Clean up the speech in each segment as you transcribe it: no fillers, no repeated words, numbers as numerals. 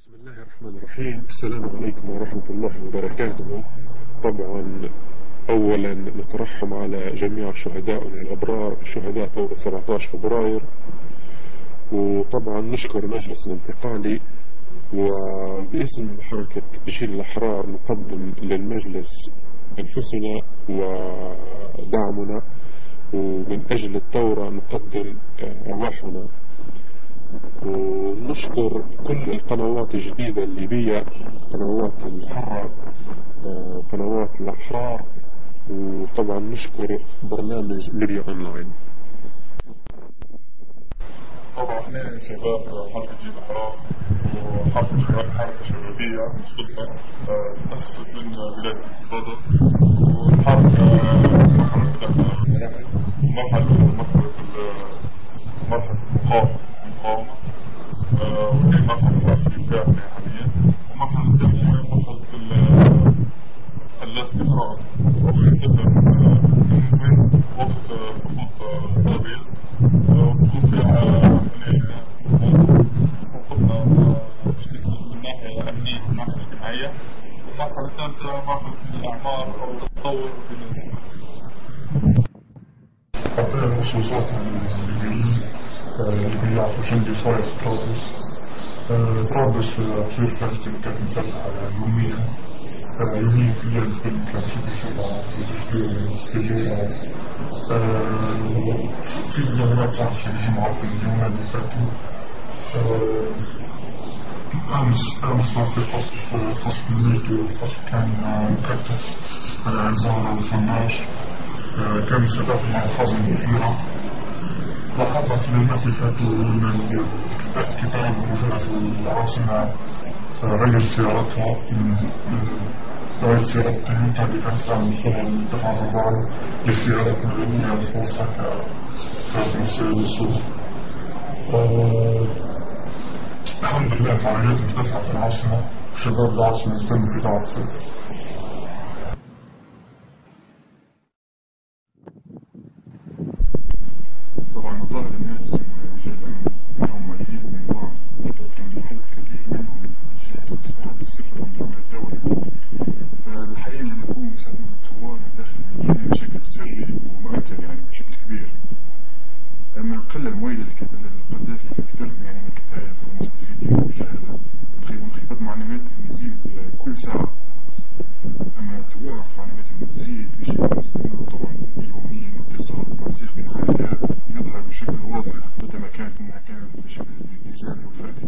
بسم الله الرحمن الرحيم. السلام عليكم ورحمة الله وبركاته. طبعا أولا نترحم على جميع شهدائنا الأبرار، شهداء ثورة 17 فبراير، وطبعا نشكر المجلس الانتقالي، وباسم حركة جيل الأحرار نقدم للمجلس أنفسنا ودعمنا، ومن أجل الثورة نقدم أرواحنا. ونشكر كل القنوات الجديدة الليبية، قنوات الحرة، قنوات الأحرار، وطبعا نشكر برنامج ليبيا أونلاين. طبعا احنا شباب حركة جيل الأحرار حركة شبابية مستقلة تأسست من بداية الانتفاضة، والحركة مرحلة ثلاثة مراحل. مرحلة المقاومة وهي مرحلة الدفاع حاليا، والمرحلة الثانية مرحلة الاستقرار والانتقال من وقت سقوط الأبيض، وتكون فيها عملية حقوقنا من ناحية أمنية ومن ناحية اجتماعية. والمرحلة الثالثة مرحلة الأعمار أو التطور حتى المخصوصات الليبيين اللي يعرفوا شنو اللي صاير في طرابلس. تصير في لجنة كانت مسلحة يوميا في الليل الفيلم كان بشكل شبع في تشكيل استجابة في مجموعات صار الجمعة في اليومين اللي فاتوا. أمس صار في فصل الميت، والفصل كان مكتف على أنظار وفناش، كان استهداف المحافظ الكثيرة. لاحظنا في اليومين اللي فاتوا أن الكتاب الموجودة في العاصمة غير سيارتها من سيارة تويوتا اللي كانت تعمل فيها الدفع الرباعي لسيارات مدنية متوسطة كسبب مسائل السوق. الحمد لله العمليات مرتفعة في العاصمة، وشباب العاصمة يهتموا في تعب الصيف. طبعا ظاهر الناس هم مؤيدين من بعض، لكن عدد كبير منهم جاهز لصراحة الصفر من دون الدولة. فالحقيقة أن نكون مساعدين الثوار من داخل المدينة بشكل سري ومؤثر بشكل كبير. أما القلة المؤيدة للقذافي كثير من الكتائب والمستفيدين والمشاهدة وانخفاض معنوياتهم يزيد كل ساعة. أما الثوار معنوياتهم تزيد بشكل مستمر، طبعا يوميا اتصال وتنسيق بين الحركات يظهر بشكل واضح بدل ما كانت بشكل تجاري وفردي.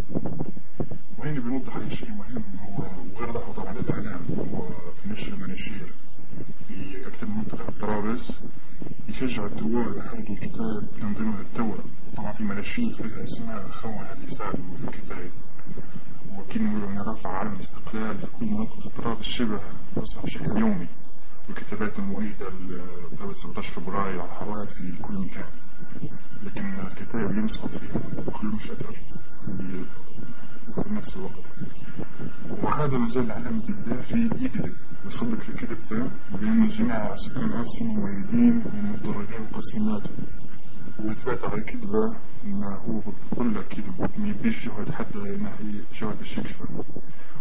وهنا بنوضح على شيء مهم هو وغير لاحظ طبعا الإعلام، هو في نشر المناشير في أكثر من منطقة في طرابلس يشجع الثوار على حرق الكتائب ينظمها الثورة. طبعا في مناشير فيها اسماء خونة اليسار وفي الكتائب، وكأنه رفع علم الاستقلال في كل مناطق طرابلس شبه أصبح بشكل يومي، والكتابات المؤيدة لثورة 17 فبراير على الحوائط في كل مكان. لكن الكتائب اللي نسقط فيها كلهم شتر في نفس الوقت. وهذا مازال الإعلام القذافي يكذب ويصدق في كذبته، بأن جميع سكان العاصمة مؤيدين ومتضررين وقسميناته، ويتبعت على كذبة أنه هو كله كذب ما يبيش يقعد حتى ينهي جواب الشكشفة.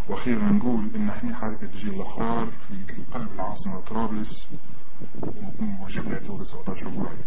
وأخيرا نقول إن احنا حركة جيل الأحرار في قلب العاصمة طرابلس، وجبنا ثورة 17 فبراير.